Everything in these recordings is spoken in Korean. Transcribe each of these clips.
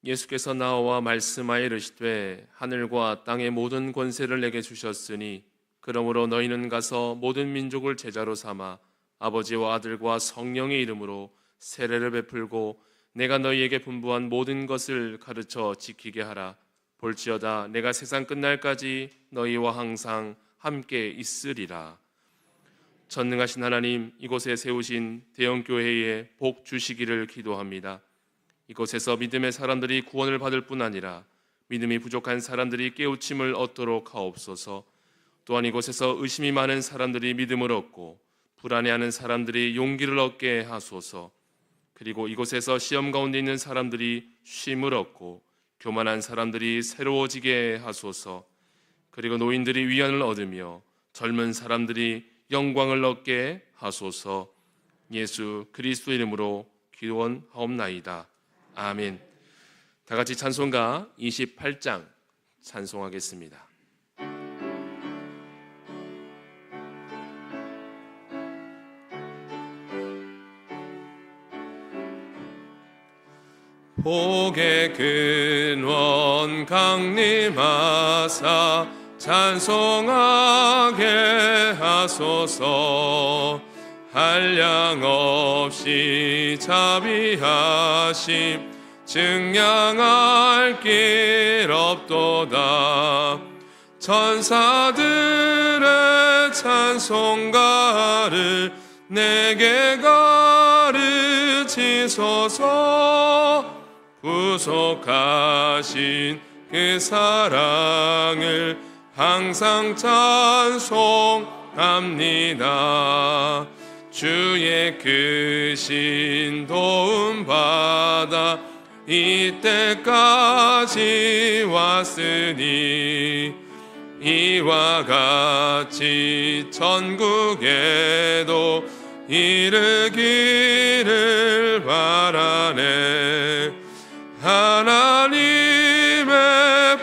예수께서 나와 말씀하여 이르시되 하늘과 땅의 모든 권세를 내게 주셨으니 그러므로 너희는 가서 모든 민족을 제자로 삼아 아버지와 아들과 성령의 이름으로 세례를 베풀고 내가 너희에게 분부한 모든 것을 가르쳐 지키게 하라. 볼지어다 내가 세상 끝날까지 너희와 항상 함께 있으리라. 전능하신 하나님, 이곳에 세우신 대형교회에 복 주시기를 기도합니다. 이곳에서 믿음의 사람들이 구원을 받을 뿐 아니라 믿음이 부족한 사람들이 깨우침을 얻도록 하옵소서. 또한 이곳에서 의심이 많은 사람들이 믿음을 얻고 불안해하는 사람들이 용기를 얻게 하소서. 그리고 이곳에서 시험 가운데 있는 사람들이 쉼을 얻고 교만한 사람들이 새로워지게 하소서. 그리고 노인들이 위안을 얻으며 젊은 사람들이 영광을 얻게 하소서. 예수 그리스도 이름으로 기도하옵나이다. 아멘. 다 같이 찬송가 28장 찬송하겠습니다. 복의 근원 강림하사 찬송하게 하소서. 한량없이 자비하심 증량할 길 없도다. 천사들의 찬송가를 내게 가르치소서. 구속하신 그 사랑을 항상 찬송합니다. 주의 크신 도움 받아 이때까지 왔으니 이와 같이 천국에도 이르기를 바라네. 하나님의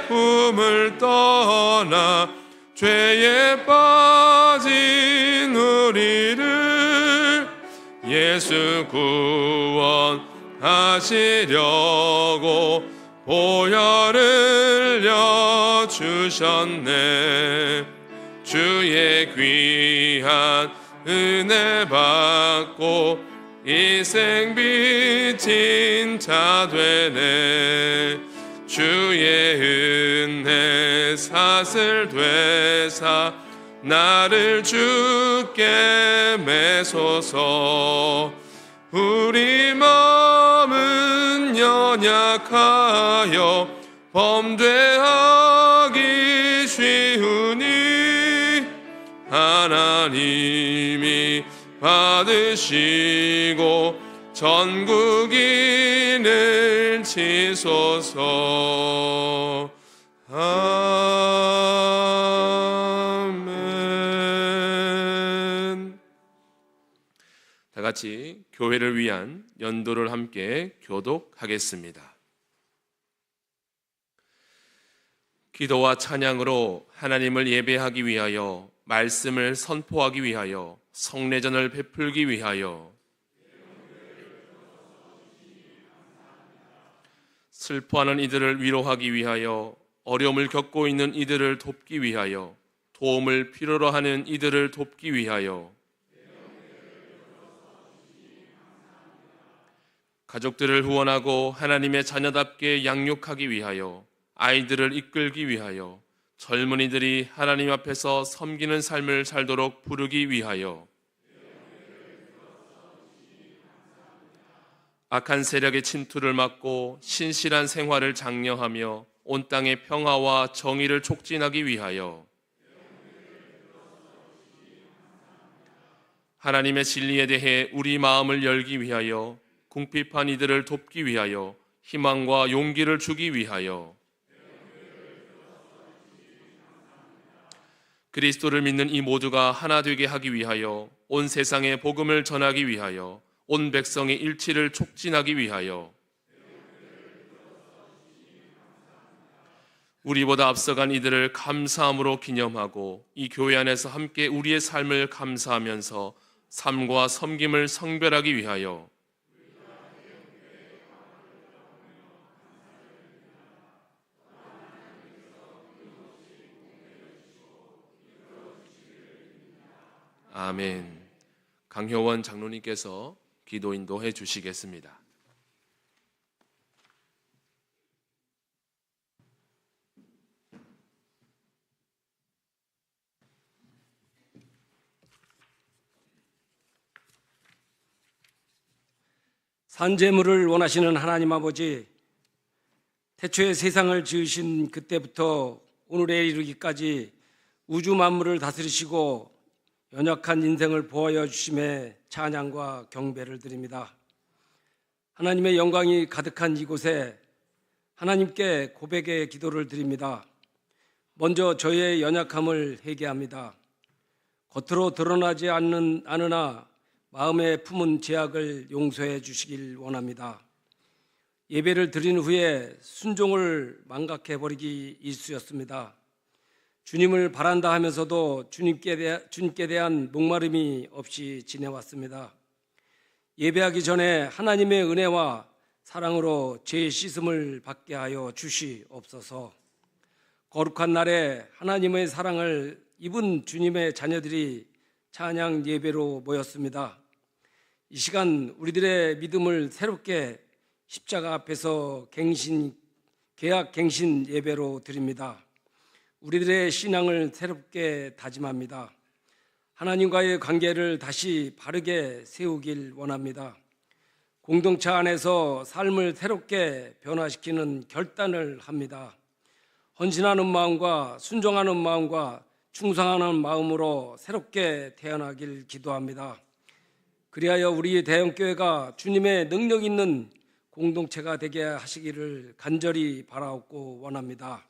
품을 떠나 죄에 빠진 우리를 예수 구원하시려고 보혈을 흘려주셨네. 주의 귀한 은혜 받고 일생 빚진 자 되네. 주의 은혜 사슬 되사 나를 주께 매소서. 우리 마음은 연약하여 범죄하기 쉬우니 하나님이 받으시고 전국인을 치소서. 아멘. 다 같이 교회를 위한 연도를 함께 교독하겠습니다. 기도와 찬양으로 하나님을 예배하기 위하여, 말씀을 선포하기 위하여, 성례전을 베풀기 위하여, 슬퍼하는 이들을 위로하기 위하여, 어려움을 겪고 있는 이들을 돕기 위하여, 도움을 필요로 하는 이들을 돕기 위하여, 가족들을 후원하고 하나님의 자녀답게 양육하기 위하여, 아이들을 이끌기 위하여, 젊은이들이 하나님 앞에서 섬기는 삶을 살도록 부르기 위하여, 악한 세력의 침투를 막고 신실한 생활을 장려하며 온 땅의 평화와 정의를 촉진하기 위하여, 하나님의 진리에 대해 우리 마음을 열기 위하여, 궁핍한 이들을 돕기 위하여, 희망과 용기를 주기 위하여, 그리스도를 믿는 이 모두가 하나 되게 하기 위하여, 온 세상에 복음을 전하기 위하여, 온 백성의 일치를 촉진하기 위하여, 우리보다 앞서간 이들을 감사함으로 기념하고 이 교회 안에서 함께 우리의 삶을 감사하면서 삶과 섬김을 성별하기 위하여, 아멘. 강효원 장로님께서 기도 인도해 주시겠습니다. 산재물을 원하시는 하나님 아버지, 태초에 세상을 지으신 그때부터 오늘에 이르기까지 우주 만물을 다스리시고 연약한 인생을 보호하여 주심에 찬양과 경배를 드립니다. 하나님의 영광이 가득한 이곳에 하나님께 고백의 기도를 드립니다. 먼저 저희의 연약함을 회개합니다. 겉으로 드러나지 않으나 마음에 품은 죄악을 용서해 주시길 원합니다. 예배를 드린 후에 순종을 망각해버리기 일쑤였습니다. 주님을 바란다 하면서도 주님께 대한 목마름이 없이 지내왔습니다. 예배하기 전에 하나님의 은혜와 사랑으로 죄 씻음을 받게 하여 주시옵소서. 거룩한 날에 하나님의 사랑을 입은 주님의 자녀들이 찬양 예배로 모였습니다. 이 시간 우리들의 믿음을 새롭게 십자가 앞에서 개약 갱신 예배로 드립니다. 우리들의 신앙을 새롭게 다짐합니다. 하나님과의 관계를 다시 바르게 세우길 원합니다. 공동체 안에서 삶을 새롭게 변화시키는 결단을 합니다. 헌신하는 마음과 순종하는 마음과 충성하는 마음으로 새롭게 태어나길 기도합니다. 그리하여 우리 대형교회가 주님의 능력 있는 공동체가 되게 하시기를 간절히 바라옵고 원합니다.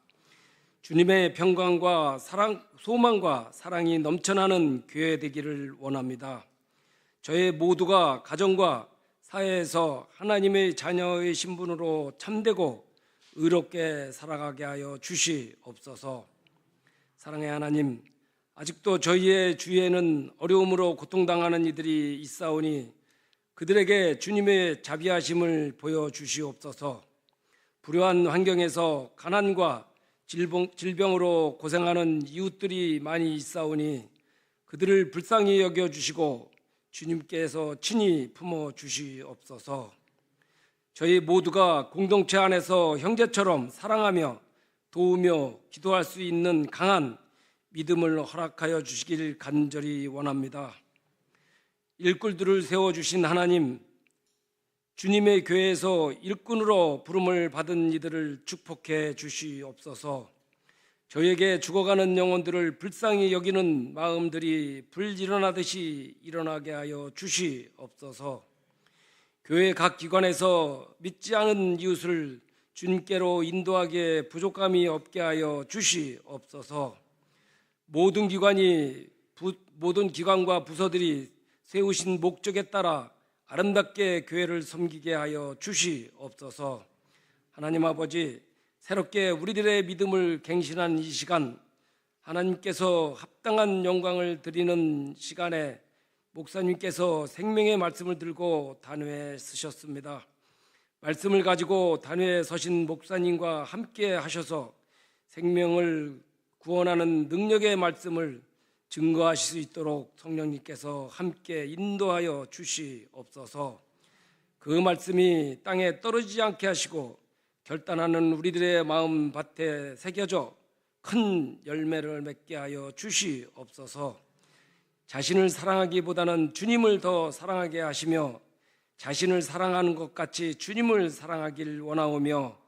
주님의 평강과 사랑, 소망과 사랑이 넘쳐나는 교회 되기를 원합니다. 저희 모두가 가정과 사회에서 하나님의 자녀의 신분으로 참되고 의롭게 살아가게 하여 주시옵소서. 사랑의 하나님, 아직도 저희의 주위에는 어려움으로 고통당하는 이들이 있사오니 그들에게 주님의 자비하심을 보여주시옵소서. 불효한 환경에서 가난과 질병으로 고생하는 이웃들이 많이 있사오니 그들을 불쌍히 여겨주시고 주님께서 친히 품어주시옵소서. 저희 모두가 공동체 안에서 형제처럼 사랑하며 도우며 기도할 수 있는 강한 믿음을 허락하여 주시길 간절히 원합니다. 일꾼들을 세워주신 하나님, 주님의 교회에서 일꾼으로 부름을 받은 이들을 축복해 주시옵소서. 저에게 죽어가는 영혼들을 불쌍히 여기는 마음들이 불일어나듯이 일어나게 하여 주시옵소서. 교회 각 기관에서 믿지 않은 이웃을 주님께로 인도하기에 부족함이 없게 하여 주시옵소서. 모든 기관과 부서들이 세우신 목적에 따라 아름답게 교회를 섬기게 하여 주시옵소서. 하나님 아버지, 새롭게 우리들의 믿음을 갱신한 이 시간, 하나님께서 합당한 영광을 드리는 시간에 목사님께서 생명의 말씀을 들고 단회에 서셨습니다. 말씀을 가지고 단회에 서신 목사님과 함께 하셔서 생명을 구원하는 능력의 말씀을 증거하실 수 있도록 성령님께서 함께 인도하여 주시옵소서. 그 말씀이 땅에 떨어지지 않게 하시고 결단하는 우리들의 마음 밭에 새겨져 큰 열매를 맺게 하여 주시옵소서. 자신을 사랑하기보다는 주님을 더 사랑하게 하시며 자신을 사랑하는 것 같이 주님을 사랑하길 원하오며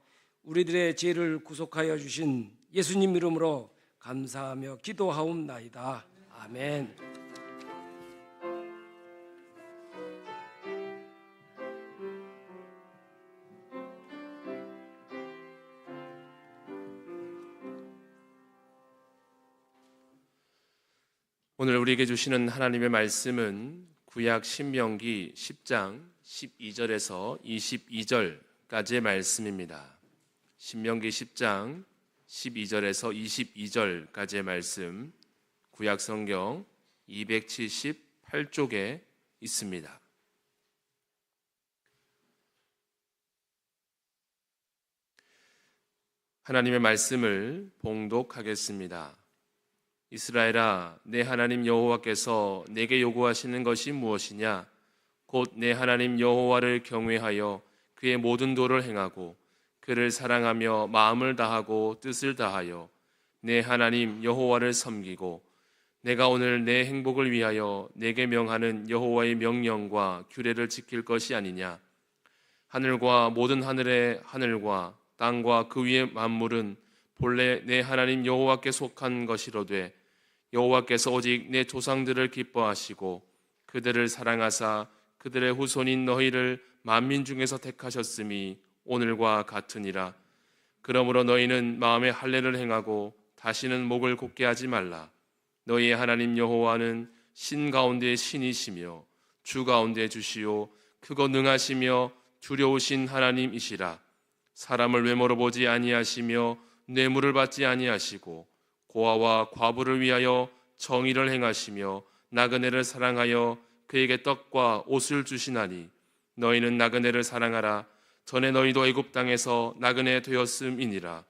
우리들의 죄를 구속하여 주신 예수님 이름으로 감사하며 기도하옵나이다. 아멘. 오늘 우리에게 주시는 하나님의 말씀은 구약 신명기 10장 12절에서 22절까지의 말씀입니다. 신명기 10장 12절에서 22절까지의 말씀, 구약 성경 278쪽에 있습니다. 하나님의 말씀을 봉독하겠습니다. 이스라엘아, 내 하나님 여호와께서 내게 요구하시는 것이 무엇이냐? 곧 내 하나님 여호와를 경외하여 그의 모든 도를 행하고 그를 사랑하며 마음을 다하고 뜻을 다하여 내 하나님 여호와를 섬기고 내가 오늘 내 행복을 위하여 내게 명하는 여호와의 명령과 규례를 지킬 것이 아니냐? 하늘과 모든 하늘의 하늘과 땅과 그 위의 만물은 본래 내 하나님 여호와께 속한 것이로되 여호와께서 오직 내 조상들을 기뻐하시고 그들을 사랑하사 그들의 후손인 너희를 만민 중에서 택하셨음이 오늘과 같으니라. 그러므로 너희는 마음에 할례를 행하고 다시는 목을 곧게 하지 말라. 너희의 하나님 여호와는 신 가운데 신이시며 주 가운데 주시요 크고 능하시며 두려우신 하나님이시라. 사람을 외모로 보지 아니하시며 뇌물을 받지 아니하시고 고아와 과부를 위하여 정의를 행하시며 나그네를 사랑하여 그에게 떡과 옷을 주시나니 너희는 나그네를 사랑하라. 전에 너희도 애굽 땅에서 나그네 되었음이니라.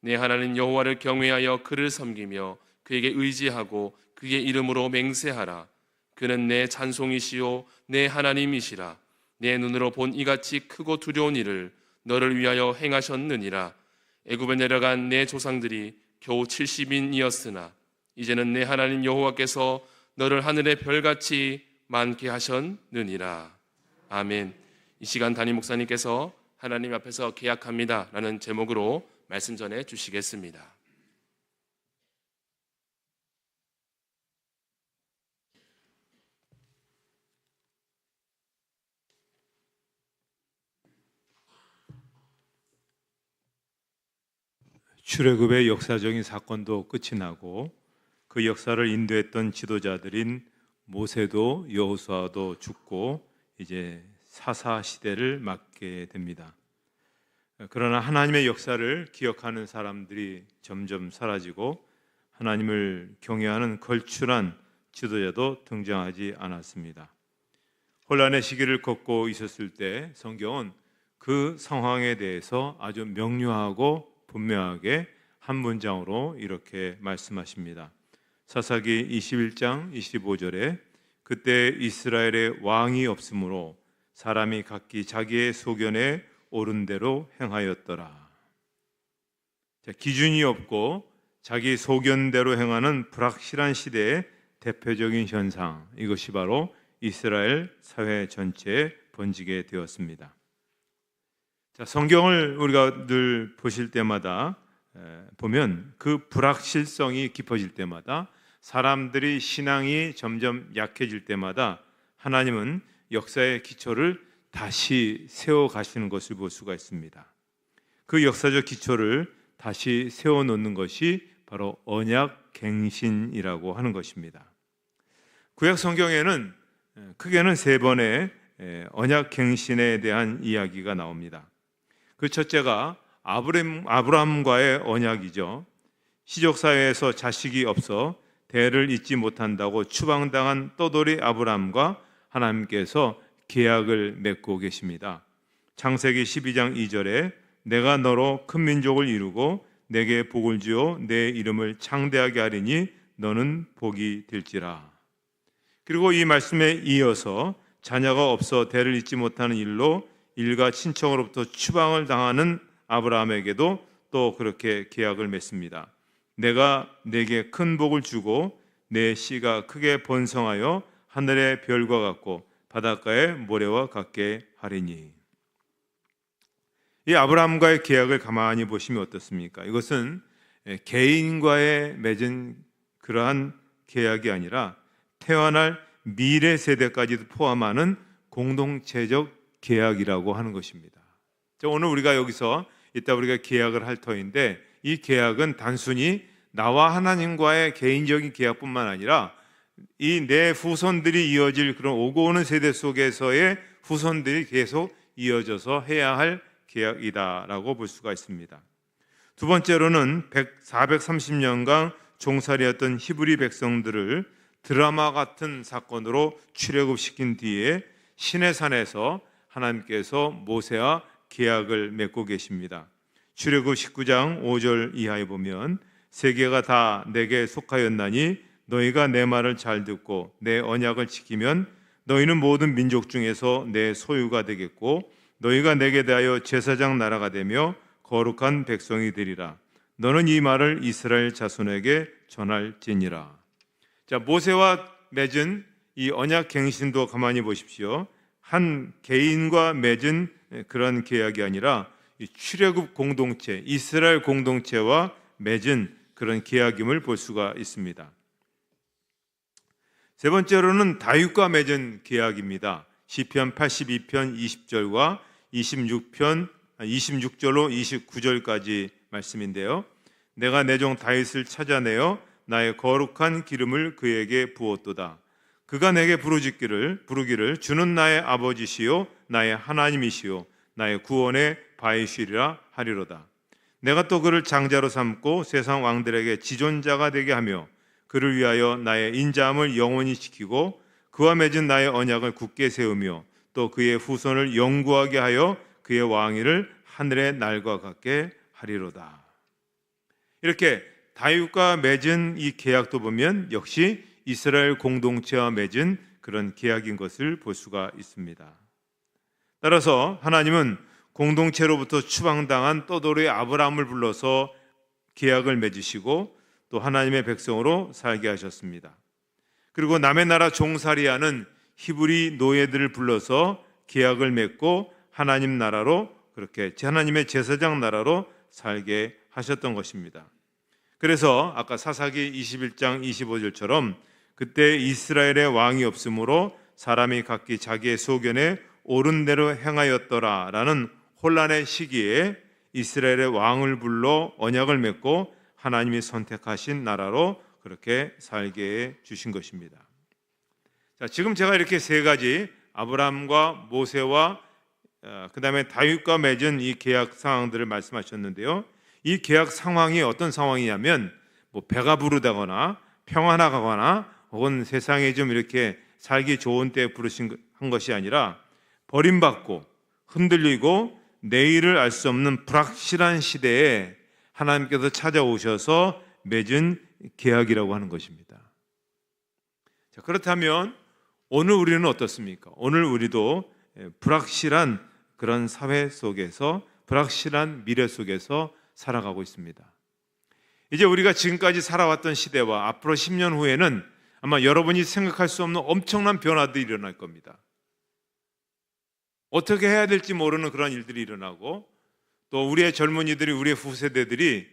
내 하나님 여호와를 경외하여 그를 섬기며 그에게 의지하고 그의 이름으로 맹세하라. 그는 내 찬송이시요 내 하나님이시라. 내 눈으로 본 이같이 크고 두려운 일을 너를 위하여 행하셨느니라. 애굽에 내려간 내 조상들이 겨우 70인이었으나 이제는 내 하나님 여호와께서 너를 하늘의 별같이 많게 하셨느니라. 아멘. 이 시간 담임 목사님께서 하나님 앞에서 계약합니다 라는 제목으로 말씀 전해 주시겠습니다. 출애굽의 역사적인 사건도 끝이 나고 그 역사를 인도했던 지도자들인 모세도 여호수아도 죽고 이제 사사 시대를 맞게 됩니다. 그러나 하나님의 역사를 기억하는 사람들이 점점 사라지고 하나님을 경외하는 걸출한 지도자도 등장하지 않았습니다. 혼란의 시기를 걷고 있었을 때 성경은 그 상황에 대해서 아주 명료하고 분명하게 한 문장으로 이렇게 말씀하십니다. 사사기 21장 25절에 그때 이스라엘의 왕이 없으므로 사람이 각기 자기의 소견에 옳은 대로 행하였더라. 기준이 없고 자기 소견대로 행하는 불확실한 시대의 대표적인 현상, 이것이 바로 이스라엘 사회 전체에 번지게 되었습니다. 성경을 우리가 늘 보실 때마다 보면 그 불확실성이 깊어질 때마다 사람들이 신앙이 점점 약해질 때마다 하나님은 역사의 기초를 다시 세워가시는 것을 볼 수가 있습니다. 그 역사적 기초를 다시 세워놓는 것이 바로 언약갱신이라고 하는 것입니다. 구약 성경에는 크게는 3번의 언약갱신에 대한 이야기가 나옵니다. 그 첫째가 아브라함과의 언약이죠. 시족사회에서 자식이 없어 대를 잇지 못한다고 추방당한 떠돌이 아브라함과 하나님께서 계약을 맺고 계십니다. 창세기 12장 2절에 내가 너로 큰 민족을 이루고 내게 복을 주어 내 이름을 창대하게 하리니 너는 복이 될지라. 그리고 이 말씀에 이어서 자녀가 없어 대를 잇지 못하는 일로 일가 친척으로부터 추방을 당하는 아브라함에게도 또 그렇게 계약을 맺습니다. 내가 내게 큰 복을 주고 내 씨가 크게 번성하여 하늘의 별과 같고 바닷가의 모래와 같게 하리니. 이 아브라함과의 계약을 가만히 보시면 어떻습니까? 이것은 개인과의 맺은 그러한 계약이 아니라 태어날 미래 세대까지도 포함하는 공동체적 계약이라고 하는 것입니다. 오늘 우리가 여기서 이따 우리가 계약을 할 터인데 이 계약은 단순히 나와 하나님과의 개인적인 계약뿐만 아니라 이 내 후손들이 이어질 그런 오고 오는 세대 속에서의 후손들이 계속 이어져서 해야 할 계약이다라고 볼 수가 있습니다. 두 번째로는 430년간 종살이했던 히브리 백성들을 드라마 같은 사건으로 출애굽시킨 뒤에 시내산에서 하나님께서 모세와 계약을 맺고 계십니다. 출애굽 19장 5절 이하에 보면 세계가 다 내게 속하였나니 너희가 내 말을 잘 듣고 내 언약을 지키면 너희는 모든 민족 중에서 내 소유가 되겠고 너희가 내게 대하여 제사장 나라가 되며 거룩한 백성이 되리라. 너는 이 말을 이스라엘 자손에게 전할지니라. 자, 모세와 맺은 이 언약 갱신도 가만히 보십시오. 한 개인과 맺은 그런 계약이 아니라 이 출애굽 공동체, 이스라엘 공동체와 맺은 그런 계약임을 볼 수가 있습니다. 세 번째로는 다윗과 맺은 계약입니다. 시편 82편 20절과 26절로 29절까지 말씀인데요. 내가 내 종 다윗을 찾아내어 나의 거룩한 기름을 그에게 부었도다. 그가 내게 부르기를 주는 나의 아버지시요 나의 하나님이시요 나의 구원의 바위시리라 하리로다. 내가 또 그를 장자로 삼고 세상 왕들에게 지존자가 되게 하며 그를 위하여 나의 인자함을 영원히 지키고 그와 맺은 나의 언약을 굳게 세우며 또 그의 후손을 영구하게 하여 그의 왕위를 하늘의 날과 같게 하리로다. 이렇게 다윗과 맺은 이 계약도 보면 역시 이스라엘 공동체와 맺은 그런 계약인 것을 볼 수가 있습니다. 따라서 하나님은 공동체로부터 추방당한 떠돌이 아브라함을 불러서 계약을 맺으시고 또 하나님의 백성으로 살게 하셨습니다. 그리고 남의 나라 종살이하는 히브리 노예들을 불러서 계약을 맺고 하나님 나라로 그렇게 하나님의 제사장 나라로 살게 하셨던 것입니다. 그래서 아까 사사기 21장 25절처럼 그때 이스라엘의 왕이 없으므로 사람이 각기 자기의 소견에 옳은 대로 행하였더라라는 혼란의 시기에 이스라엘의 왕을 불러 언약을 맺고 하나님이 선택하신 나라로 그렇게 살게 해 주신 것입니다. 자, 지금 제가 이렇게 세 가지 아브라함과 모세와 그다음에 다윗과 맺은 이 계약 상황들을 말씀하셨는데요. 이 계약 상황이 어떤 상황이냐면 뭐 배가 부르다거나 평안하거나 혹은 세상에 좀 이렇게 살기 좋은 때 부르신 한 것이 아니라 버림받고 흔들리고 내일을 알 수 없는 불확실한 시대에 하나님께서 찾아오셔서 맺은 계약이라고 하는 것입니다. 자, 그렇다면 오늘 우리는 어떻습니까? 오늘 우리도 불확실한 그런 사회 속에서 불확실한 미래 속에서 살아가고 있습니다. 이제 우리가 지금까지 살아왔던 시대와 앞으로 10년 후에는 아마 여러분이 생각할 수 없는 엄청난 변화들이 일어날 겁니다. 어떻게 해야 될지 모르는 그런 일들이 일어나고 또 우리의 젊은이들이 우리의 후세대들이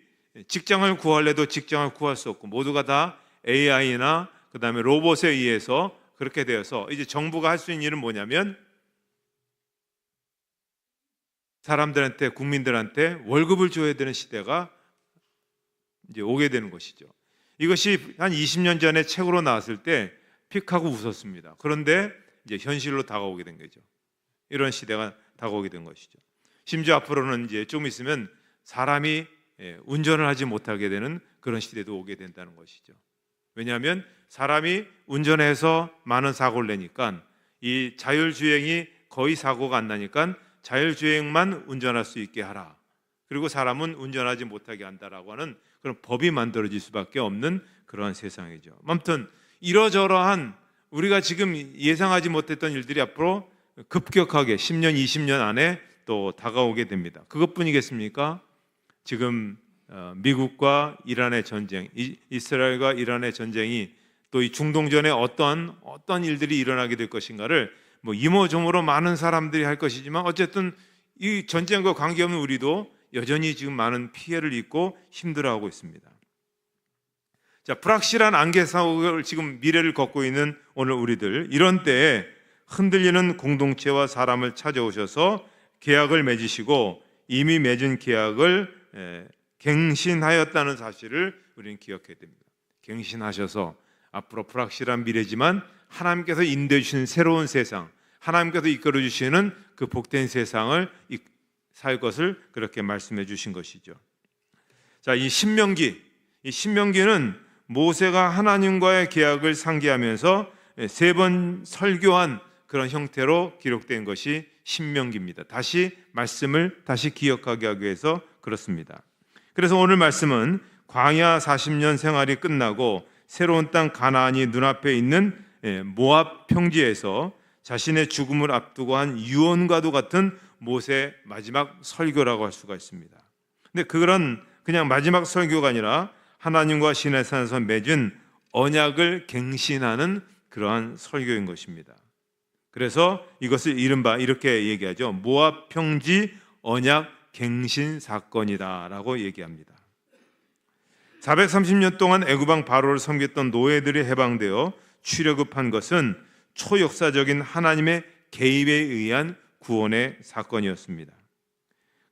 직장을 구할래도 직장을 구할 수 없고 모두가 다 AI나 그다음에 로봇에 의해서 그렇게 되어서 이제 정부가 할 수 있는 일은 뭐냐면 사람들한테 국민들한테 월급을 줘야 되는 시대가 이제 오게 되는 것이죠. 이것이 한 20년 전에 책으로 나왔을 때 픽하고 웃었습니다. 그런데 이제 현실로 다가오게 된 거죠. 이런 시대가 다가오게 된 것이죠. 심지어 앞으로는 이제 좀 있으면 사람이 운전을 하지 못하게 되는 그런 시대도 오게 된다는 것이죠. 왜냐하면 사람이 운전해서 많은 사고를 내니까 이 자율주행이 거의 사고가 안 나니까 자율주행만 운전할 수 있게 하라. 그리고 사람은 운전하지 못하게 한다라고 하는 그런 법이 만들어질 수밖에 없는 그러한 세상이죠. 아무튼 이러저러한 우리가 지금 예상하지 못했던 일들이 앞으로 급격하게 10년, 20년 안에 또 다가오게 됩니다. 그것뿐이겠습니까? 지금 미국과 이란의 전쟁, 이스라엘과 이란의 전쟁이 또 이 중동전에 어떤 일들이 일어나게 될 것인가를 뭐 이모저모로 많은 사람들이 할 것이지만 어쨌든 이 전쟁과 관계없는 우리도 여전히 지금 많은 피해를 입고 힘들어하고 있습니다. 자, 불확실한 안개 속을 지금 미래를 걷고 있는 오늘 우리들, 이런 때에 흔들리는 공동체와 사람을 찾아오셔서 계약을 맺으시고 이미 맺은 계약을 갱신하였다는 사실을 우리는 기억해야 됩니다. 갱신하셔서 앞으로 불확실한 미래지만 하나님께서 인도해 주시는 새로운 세상, 하나님께서 이끌어 주시는 그 복된 세상을 살 것을 그렇게 말씀해 주신 것이죠. 자, 이 신명기는 모세가 하나님과의 계약을 상기하면서 3번 설교한 그런 형태로 기록된 것이 신명기입니다. 다시 말씀을 다시 기억하게 하기 위해서 그렇습니다. 그래서 오늘 말씀은 광야 40년 생활이 끝나고 새로운 땅 가나안이 눈앞에 있는 모압 평지에서 자신의 죽음을 앞두고 한 유언과도 같은 모세의 마지막 설교라고 할 수가 있습니다. 근데 그런 그냥 마지막 설교가 아니라 하나님과 시내산에서 맺은 언약을 갱신하는 그러한 설교인 것입니다. 그래서 이것을 이른바 이렇게 얘기하죠. 모압 평지 언약 갱신 사건이다라고 얘기합니다. 430년 동안 애굽왕 바로를 섬겼던 노예들이 해방되어 출애굽한 것은 초역사적인 하나님의 개입에 의한 구원의 사건이었습니다.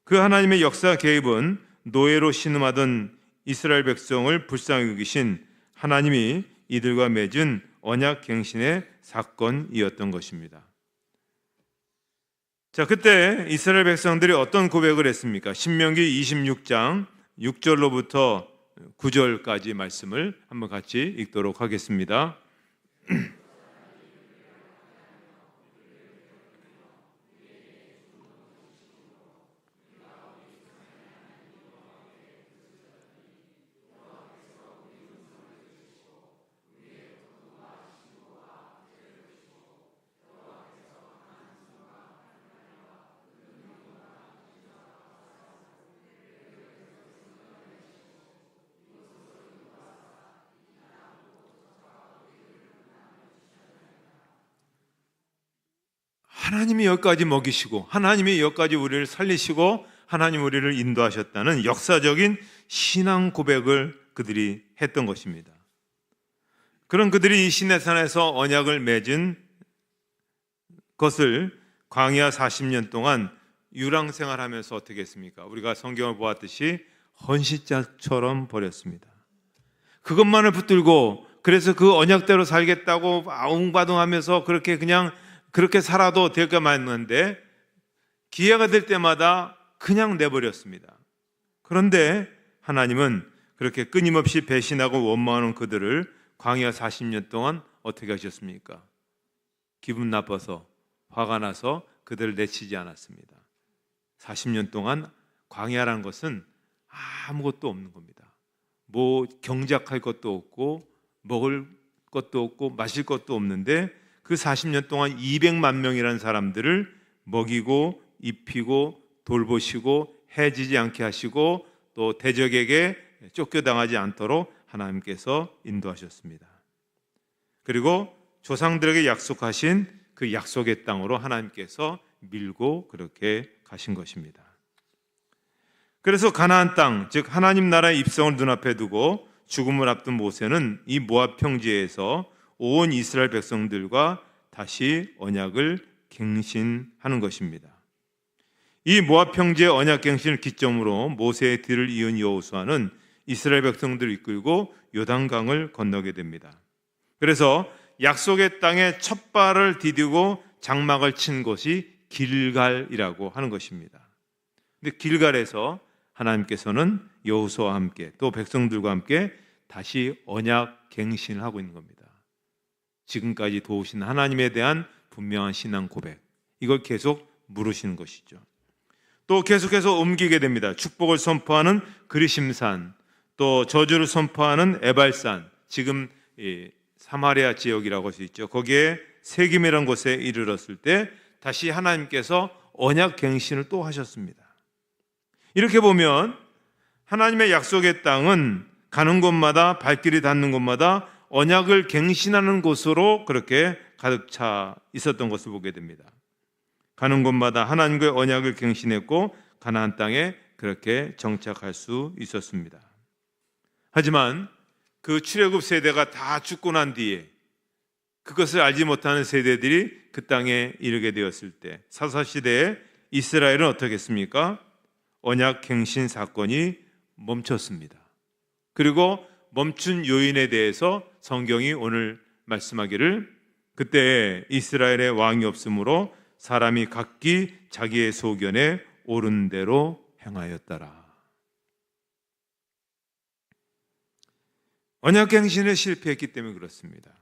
그 하나님의 역사 개입은 노예로 신음하던 이스라엘 백성을 불쌍히 여기신 하나님이 이들과 맺은 언약 갱신의 사건이었던 것입니다. 자, 그때 이스라엘 백성들이 어떤 고백을 했습니까? 신명기 26장 6절로부터 9절까지 말씀을 한번 같이 읽도록 하겠습니다. 하나님이 여기까지 먹이시고 하나님이 여기까지 우리를 살리시고 하나님 우리를 인도하셨다는 역사적인 신앙 고백을 그들이 했던 것입니다. 그런 그들이 이 시내산에서 언약을 맺은 것을 광야 40년 동안 유랑생활하면서 어떻게 했습니까? 우리가 성경을 보았듯이 헌신자처럼 버렸습니다. 그것만을 붙들고 그래서 그 언약대로 살겠다고 아웅바둥하면서 그렇게 살아도 될 것 맞는데 기회가 될 때마다 그냥 내버렸습니다. 그런데 하나님은 그렇게 끊임없이 배신하고 원망하는 그들을 광야 40년 동안 어떻게 하셨습니까? 기분 나빠서 화가 나서 그들을 내치지 않았습니다. 40년 동안 광야라는 것은 아무것도 없는 겁니다. 뭐 경작할 것도 없고 먹을 것도 없고 마실 것도 없는데 그 40년 동안 200만 명이라는 사람들을 먹이고 입히고 돌보시고 해지지 않게 하시고 또 대적에게 쫓겨당하지 않도록 하나님께서 인도하셨습니다. 그리고 조상들에게 약속하신 그 약속의 땅으로 하나님께서 밀고 그렇게 가신 것입니다. 그래서 가나안 땅, 즉 하나님 나라의 입성을 눈앞에 두고 죽음을 앞둔 모세는 이 모압 평지에서 온 이스라엘 백성들과 다시 언약을 갱신하는 것입니다. 이 모압 평지의 언약 갱신을 기점으로 모세의 뒤를 이은 여호수아는 이스라엘 백성들을 이끌고 요단강을 건너게 됩니다. 그래서 약속의 땅에 첫 발을 디디고 장막을 친 곳이 길갈이라고 하는 것입니다. 근데 길갈에서 하나님께서는 여호수아와 함께 또 백성들과 함께 다시 언약 갱신을 하고 있는 겁니다. 지금까지 도우신 하나님에 대한 분명한 신앙 고백, 이걸 계속 물으시는 것이죠. 또 계속해서 옮기게 됩니다. 축복을 선포하는 그리심산, 또 저주를 선포하는 에발산, 지금 사마리아 지역이라고 할 수 있죠. 거기에 세김이라는 곳에 이르렀을 때 다시 하나님께서 언약 갱신을 또 하셨습니다. 이렇게 보면 하나님의 약속의 땅은 가는 곳마다 발길이 닿는 곳마다 언약을 갱신하는 곳으로 그렇게 가득 차 있었던 것을 보게 됩니다. 가는 곳마다 하나님과의 언약을 갱신했고 가나안 땅에 그렇게 정착할 수 있었습니다. 하지만 그 출애굽 세대가 다 죽고 난 뒤에 그것을 알지 못하는 세대들이 그 땅에 이르게 되었을 때 사사시대에 이스라엘은 어떻게 했습니까? 언약 갱신 사건이 멈췄습니다. 그리고 멈춘 요인에 대해서 성경이 오늘 말씀하기를 그때 이스라엘의 왕이 없으므로 사람이 각기 자기의 소견에 옳은 대로 행하였더라. 언약 갱신에 실패했기 때문에 그렇습니다.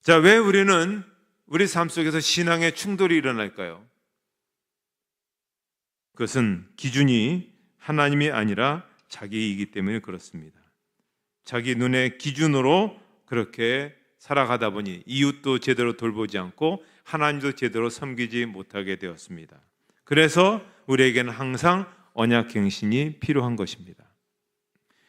자, 왜 우리는 우리 삶 속에서 신앙의 충돌이 일어날까요? 그것은 기준이 하나님이 아니라 자기이기 때문에 그렇습니다. 자기 눈의 기준으로 그렇게 살아가다 보니 이웃도 제대로 돌보지 않고 하나님도 제대로 섬기지 못하게 되었습니다. 그래서 우리에게는 항상 언약갱신이 필요한 것입니다.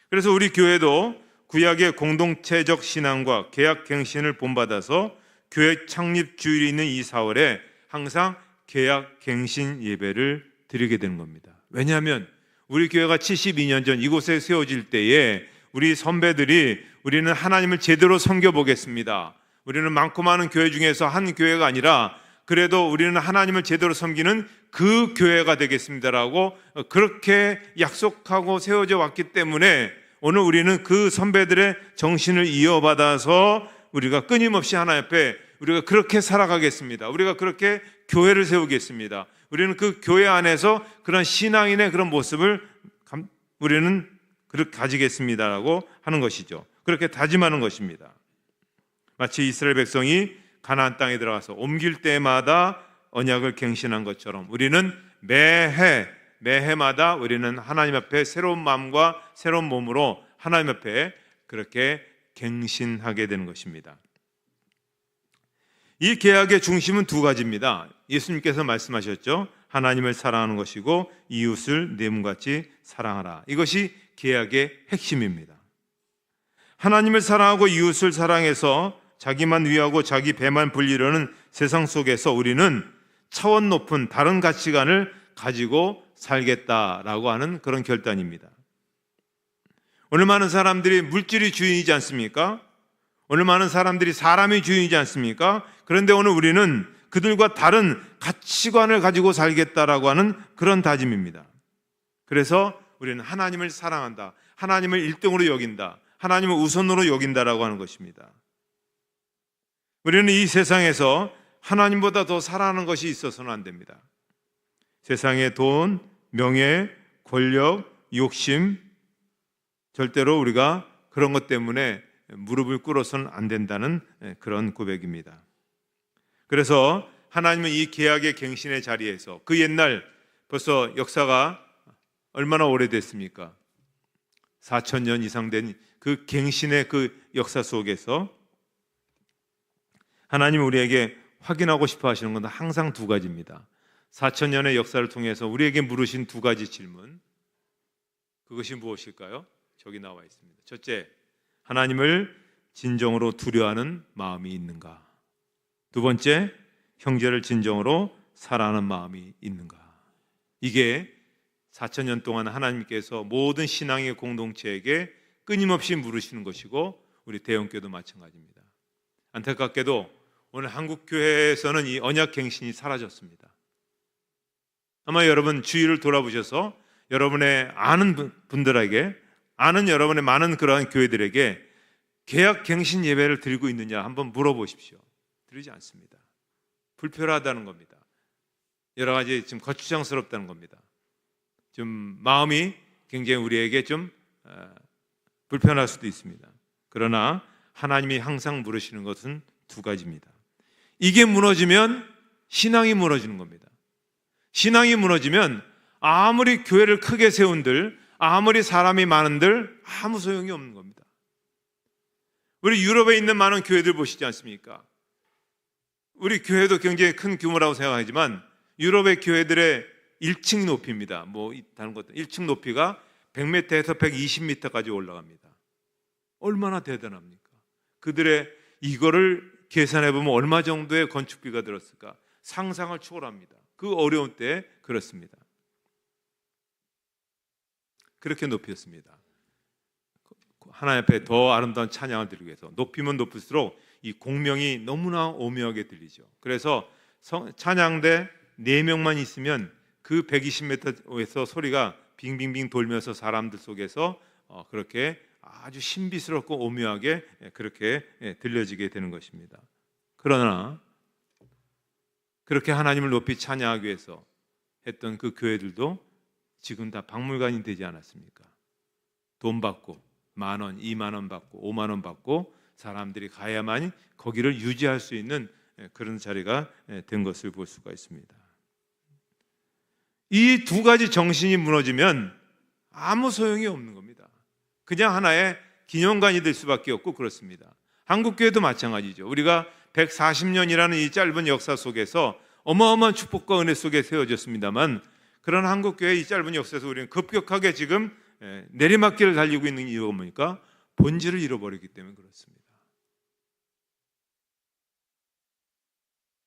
그래서 우리 교회도 구약의 공동체적 신앙과 계약갱신을 본받아서 교회 창립 주일이 있는 이 4월에 항상 계약갱신 예배를 드리게 되는 겁니다. 왜냐하면 우리 교회가 72년 전 이곳에 세워질 때에 우리 선배들이 우리는 하나님을 제대로 섬겨보겠습니다. 우리는 많고 많은 교회 중에서 한 교회가 아니라 그래도 우리는 하나님을 제대로 섬기는 그 교회가 되겠습니다라고 그렇게 약속하고 세워져 왔기 때문에 오늘 우리는 그 선배들의 정신을 이어받아서 우리가 끊임없이 하나님 앞에 우리가 그렇게 살아가겠습니다. 우리가 그렇게 교회를 세우겠습니다. 우리는 그 교회 안에서 그런 신앙인의 그런 모습을 우리는 그렇게 가지겠습니다라고 하는 것이죠. 그렇게 다짐하는 것입니다. 마치 이스라엘 백성이 가나안 땅에 들어가서 옮길 때마다 언약을 갱신한 것처럼 우리는 매해마다 우리는 하나님 앞에 새로운 마음과 새로운 몸으로 하나님 앞에 그렇게 갱신하게 되는 것입니다. 이 계약의 중심은 두 가지입니다. 예수님께서 말씀하셨죠. 하나님을 사랑하는 것이고 이웃을 내 몸같이 사랑하라. 이것이 계약의 핵심입니다. 하나님을 사랑하고 이웃을 사랑해서 자기만 위하고 자기 배만 불리려는 세상 속에서 우리는 차원 높은 다른 가치관을 가지고 살겠다라고 하는 그런 결단입니다. 오늘 많은 사람들이 물질이 주인이지 않습니까? 오늘 많은 사람들이 사람이 주인이지 않습니까? 그런데 오늘 우리는 그들과 다른 가치관을 가지고 살겠다라고 하는 그런 다짐입니다. 그래서 우리는 하나님을 사랑한다. 하나님을 1등으로 여긴다. 하나님을 우선으로 여긴다라고 하는 것입니다. 우리는 이 세상에서 하나님보다 더 사랑하는 것이 있어서는 안 됩니다. 세상의 돈, 명예, 권력, 욕심 절대로 우리가 그런 것 때문에 무릎을 꿇어서는 안 된다는 그런 고백입니다. 그래서 하나님은 이 계약의 갱신의 자리에서 그 옛날 벌써 역사가 얼마나 오래됐습니까? 4,000년 이상 된 그 갱신의 그 역사 속에서 하나님은 우리에게 확인하고 싶어 하시는 건 항상 두 가지입니다. 4,000년의 역사를 통해서 우리에게 물으신 두 가지 질문, 그것이 무엇일까요? 저기 나와 있습니다. 첫째, 하나님을 진정으로 두려워하는 마음이 있는가? 두 번째, 형제를 진정으로 사랑하는 마음이 있는가? 이게 4,000년 동안 하나님께서 모든 신앙의 공동체에게 끊임없이 물으시는 것이고 우리 대형교도 마찬가지입니다. 안타깝게도 오늘 한국교회에서는 이 언약갱신이 사라졌습니다. 아마 여러분 주위를 돌아보셔서 여러분의 아는 분들에게, 아는 여러분의 많은 그러한 교회들에게 계약갱신 예배를 드리고 있느냐 한번 물어보십시오. 드리지 않습니다. 불편하다는 겁니다. 여러 가지 좀 거추장스럽다는 겁니다. 좀 마음이 굉장히 우리에게 좀 불편할 수도 있습니다. 그러나 하나님이 항상 물으시는 것은 두 가지입니다. 이게 무너지면 신앙이 무너지는 겁니다. 신앙이 무너지면 아무리 교회를 크게 세운들, 아무리 사람이 많은들 아무 소용이 없는 겁니다. 우리 유럽에 있는 많은 교회들 보시지 않습니까? 우리 교회도 굉장히 큰 규모라고 생각하지만 유럽의 교회들의 1층 높이입니다. 다른 것들 1층 높이가 100m에서 120m까지 올라갑니다. 얼마나 대단합니까? 그들의 이거를 계산해 보면 얼마 정도의 건축비가 들었을까? 상상을 초월합니다. 그 어려운 때에 그렇습니다. 그렇게 높였습니다. 하나님 앞에 더 아름다운 찬양을 드리기 위해서 높이면 높을수록 이 공명이 너무나 오묘하게 들리죠. 그래서 찬양대 4명만 있으면 그 120m에서 소리가 빙빙빙 돌면서 사람들 속에서 그렇게 아주 신비스럽고 오묘하게 그렇게 들려지게 되는 것입니다. 그러나 그렇게 하나님을 높이 찬양하기 위해서 했던 그 교회들도 지금 다 박물관이 되지 않았습니까? 돈 받고 10,000원, 20,000원 받고 50,000원 받고 사람들이 가야만 거기를 유지할 수 있는 그런 자리가 된 것을 볼 수가 있습니다. 이 두 가지 정신이 무너지면 아무 소용이 없는 겁니다. 그냥 하나의 기념관이 될 수밖에 없고 그렇습니다. 한국교회도 마찬가지죠. 우리가 140년이라는 이 짧은 역사 속에서 어마어마한 축복과 은혜 속에 세워졌습니다만, 그런 한국교회의 이 짧은 역사에서 우리는 급격하게 지금 내리막길을 달리고 있는 이유가 뭡니까? 본질을 잃어버리기 때문에 그렇습니다.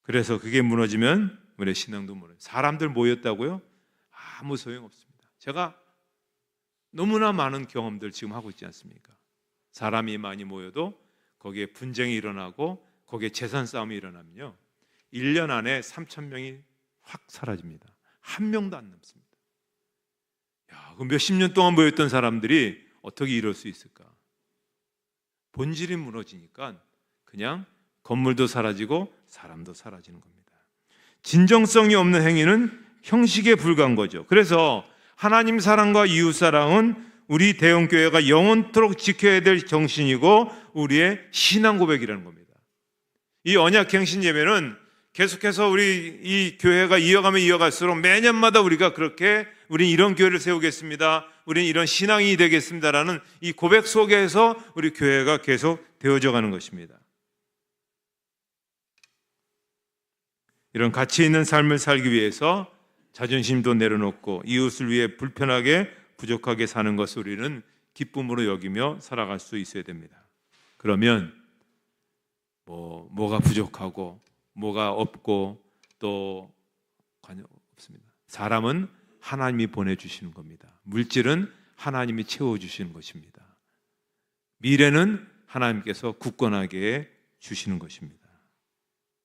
그래서 그게 무너지면 우리의 신앙도 무너져요. 사람들 모였다고요? 아무 소용없습니다. 제가 너무나 많은 경험들 지금 하고 있지 않습니까? 사람이 많이 모여도 거기에 분쟁이 일어나고 거기에 재산 싸움이 일어나면요, 1년 안에 3,000명이 확 사라집니다. 한 명도 안 남습니다. 야, 그 몇십 년 동안 모였던 사람들이 어떻게 이럴 수 있을까? 본질이 무너지니까 그냥 건물도 사라지고 사람도 사라지는 겁니다. 진정성이 없는 행위는 형식에 불과한 거죠. 그래서 하나님 사랑과 이웃 사랑은 우리 대형교회가 영원토록 지켜야 될 정신이고 우리의 신앙 고백이라는 겁니다. 이 언약갱신 예배는 계속해서 우리 이 교회가 이어가면 이어갈수록 매년마다 우리가 그렇게 우린 이런 교회를 세우겠습니다, 우린 이런 신앙이 되겠습니다라는 이 고백 속에서 우리 교회가 계속 되어져 가는 것입니다. 이런 가치 있는 삶을 살기 위해서 자존심도 내려놓고 이웃을 위해 불편하게 부족하게 사는 것을 우리는 기쁨으로 여기며 살아갈 수 있어야 됩니다. 그러면 뭐가 부족하고 뭐가 없고 또 관여 없습니다. 사람은 하나님이 보내주시는 겁니다. 물질은 하나님이 채워주시는 것입니다. 미래는 하나님께서 굳건하게 주시는 것입니다.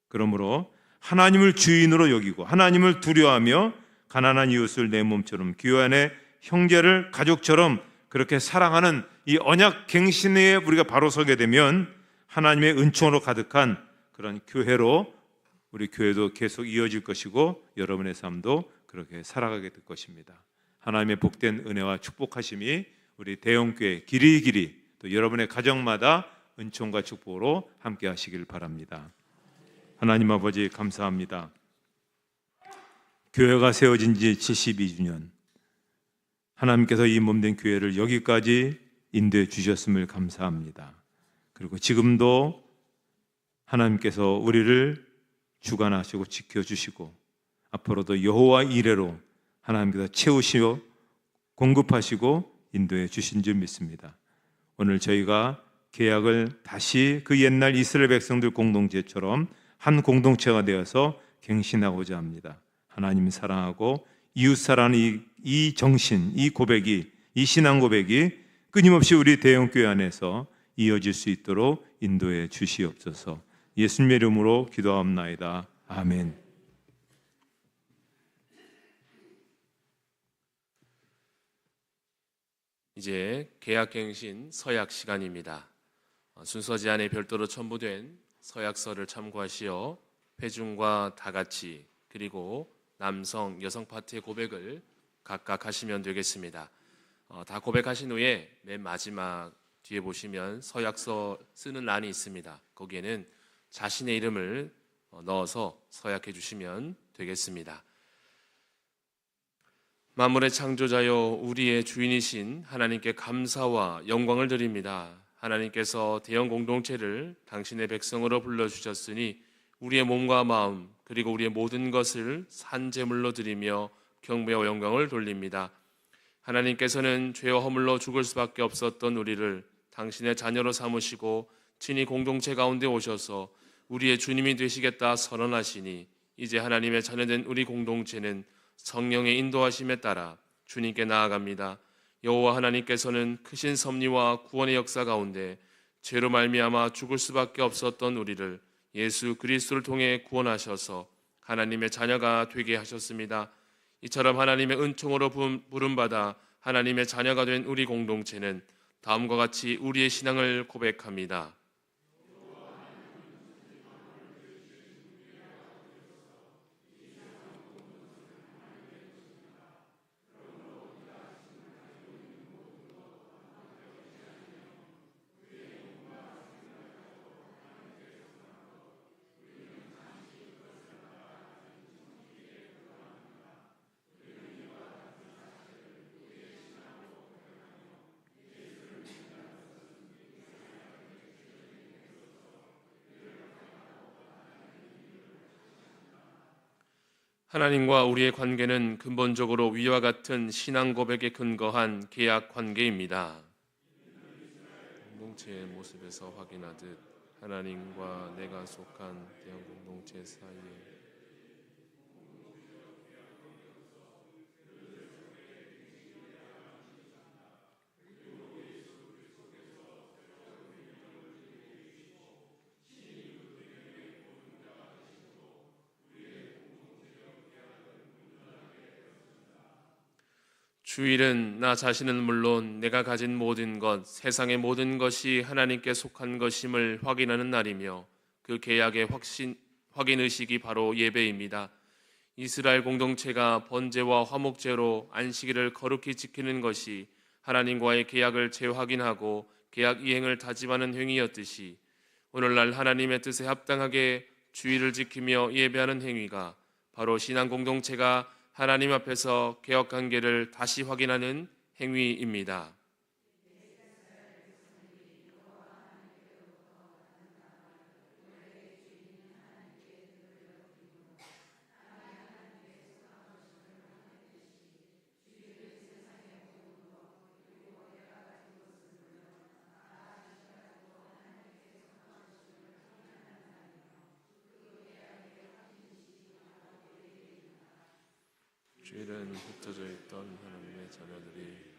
그러므로 하나님을 주인으로 여기고 하나님을 두려워하며 가난한 이웃을 내 몸처럼 교회 형제를 가족처럼 그렇게 사랑하는 이 언약 갱신에 우리가 바로 서게 되면 하나님의 은총으로 가득한 그런 교회로 우리 교회도 계속 이어질 것이고 여러분의 삶도 그렇게 살아가게 될 것입니다. 하나님의 복된 은혜와 축복하심이 우리 대형교회 길이길이 또 여러분의 가정마다 은총과 축복으로 함께 하시길 바랍니다. 하나님 아버지 감사합니다. 교회가 세워진 지 72주년, 하나님께서 이 몸된 교회를 여기까지 인도해 주셨음을 감사합니다. 그리고 지금도 하나님께서 우리를 주관하시고 지켜주시고 앞으로도 여호와 이레로 하나님께서 채우시고 공급하시고 인도해 주신 줄 믿습니다. 오늘 저희가 계약을 다시 그 옛날 이스라엘 백성들 공동체처럼 한 공동체가 되어서 갱신하고자 합니다. 하나님 사랑하고 이웃 사랑하는 이 정신, 이 고백이, 이 신앙 고백이 끊임없이 우리 대형교회 안에서 이어질 수 있도록 인도해 주시옵소서. 예수님의 이름으로 기도하옵나이다. 아멘. 이제 개약갱신 서약 시간입니다. 순서 제안에 별도로 첨부된 서약서를 참고하시어 회중과 다 같이 그리고 남성, 여성 파트의 고백을 각각 하시면 되겠습니다. 다 고백하신 후에 맨 마지막 뒤에 보시면 서약서 쓰는 란이 있습니다. 거기에는 자신의 이름을 넣어서 서약해 주시면 되겠습니다. 만물의 창조자여 우리의 주인이신 하나님께 감사와 영광을 드립니다. 하나님께서 대형 공동체를 당신의 백성으로 불러주셨으니 우리의 몸과 마음 그리고 우리의 모든 것을 산제물로 드리며 경배와 영광을 돌립니다. 하나님께서는 죄와 허물로 죽을 수밖에 없었던 우리를 당신의 자녀로 삼으시고 친히 공동체 가운데 오셔서 우리의 주님이 되시겠다 선언하시니 이제 하나님의 자녀된 우리 공동체는 성령의 인도하심에 따라 주님께 나아갑니다. 여호와 하나님께서는 크신 섭리와 구원의 역사 가운데 죄로 말미암아 죽을 수밖에 없었던 우리를 예수 그리스도를 통해 구원하셔서 하나님의 자녀가 되게 하셨습니다. 이처럼 하나님의 은총으로 부름받아 하나님의 자녀가 된 우리 공동체는 다음과 같이 우리의 신앙을 고백합니다. 하나님과 우리의 관계는 근본적으로 위와 같은 신앙 고백에 근거한 계약 관계입니다. 공동체의 모습에서 확인하듯 하나님과 내가 속한 대형 공동체 사이에 주일은 나 자신은 물론 내가 가진 모든 것, 세상의 모든 것이 하나님께 속한 것임을 확인하는 날이며 그 계약의 확인 의식이 바로 예배입니다. 이스라엘 공동체가 번제와 화목제로 안식일을 거룩히 지키는 것이 하나님과의 계약을 재확인하고 계약 이행을 다짐하는 행위였듯이 오늘날 하나님의 뜻에 합당하게 주일을 지키며 예배하는 행위가 바로 신앙 공동체가 하나님 앞에서 개혁 관계를 다시 확인하는 행위입니다. 주일은 흩어져 있던 하나님의 자녀들이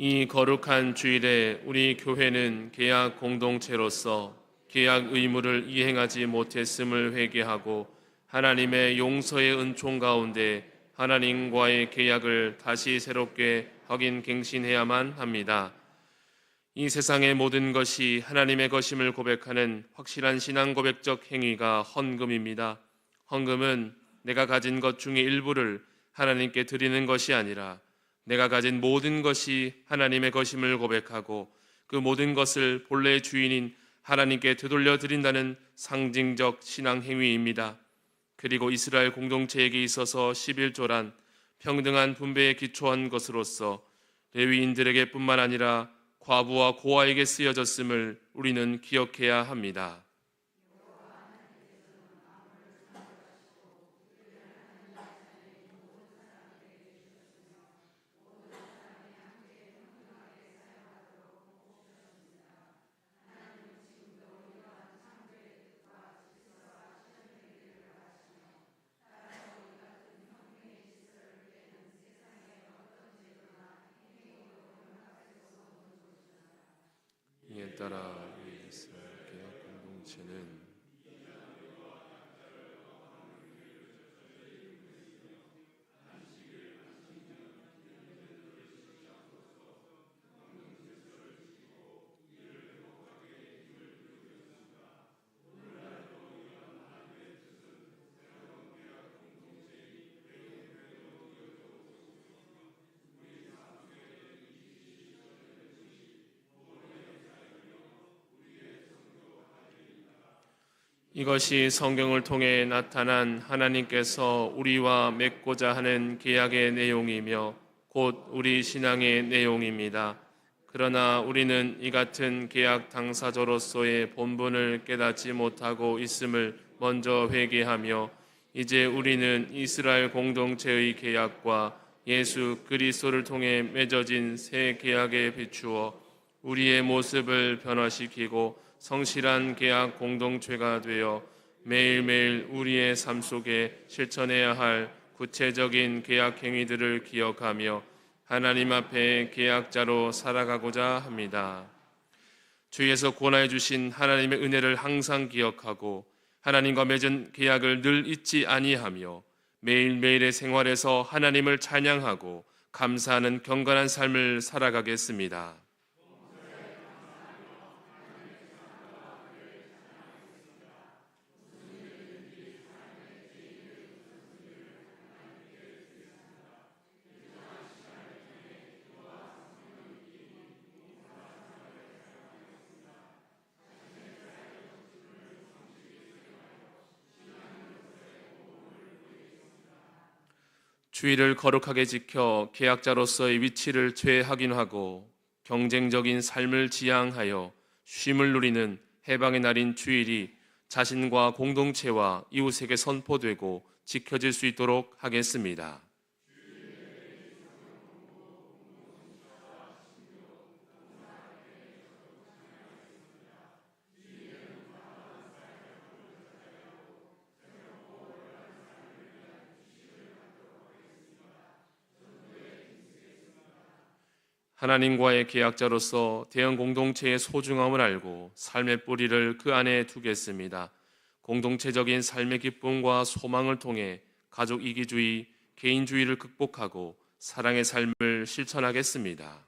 이 거룩한 주일에 우리 교회는 계약 공동체로서 계약 의무를 이행하지 못했음을 회개하고 하나님의 용서의 은총 가운데 하나님과의 계약을 다시 새롭게 확인 갱신해야만 합니다. 이 세상의 모든 것이 하나님의 것임을 고백하는 확실한 신앙 고백적 행위가 헌금입니다. 헌금은 내가 가진 것 중에 일부를 하나님께 드리는 것이 아니라 내가 가진 모든 것이 하나님의 것임을 고백하고 그 모든 것을 본래의 주인인 하나님께 되돌려 드린다는 상징적 신앙 행위입니다. 그리고 이스라엘 공동체에게 있어서 11조란 평등한 분배에 기초한 것으로서 레위인들에게 뿐만 아니라 과부와 고아에게 쓰여졌음을 우리는 기억해야 합니다. 이에 따라 이 이스라엘 개혁 공동체는 이것이 성경을 통해 나타난 하나님께서 우리와 맺고자 하는 계약의 내용이며 곧 우리 신앙의 내용입니다. 그러나 우리는 이 같은 계약 당사자로서의 본분을 깨닫지 못하고 있음을 먼저 회개하며 이제 우리는 이스라엘 공동체의 계약과 예수 그리스도를 통해 맺어진 새 계약에 비추어 우리의 모습을 변화시키고 성실한 계약 공동체가 되어 매일매일 우리의 삶 속에 실천해야 할 구체적인 계약 행위들을 기억하며 하나님 앞에 계약자로 살아가고자 합니다. 주위에서 구원하여 주신 하나님의 은혜를 항상 기억하고 하나님과 맺은 계약을 늘 잊지 아니하며 매일매일의 생활에서 하나님을 찬양하고 감사하는 경건한 삶을 살아가겠습니다. 주의를 거룩하게 지켜 계약자로서의 위치를 재확인하고 경쟁적인 삶을 지향하여 쉼을 누리는 해방의 날인 주일이 자신과 공동체와 이웃에게 선포되고 지켜질 수 있도록 하겠습니다. 하나님과의 계약자로서 대형 공동체의 소중함을 알고 삶의 뿌리를 그 안에 두겠습니다. 공동체적인 삶의 기쁨과 소망을 통해 가족 이기주의, 개인주의를 극복하고 사랑의 삶을 실천하겠습니다.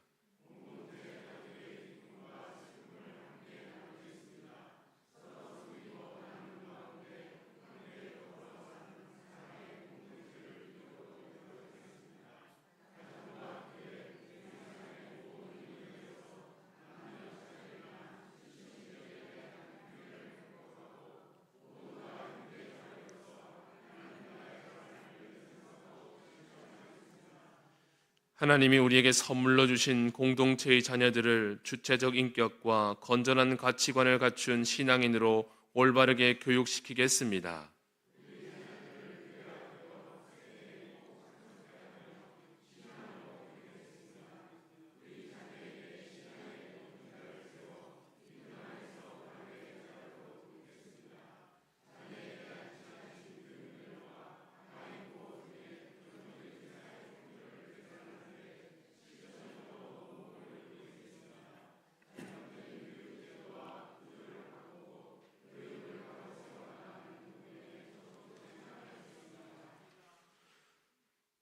하나님이 우리에게 선물로 주신 공동체의 자녀들을 주체적 인격과 건전한 가치관을 갖춘 신앙인으로 올바르게 교육시키겠습니다.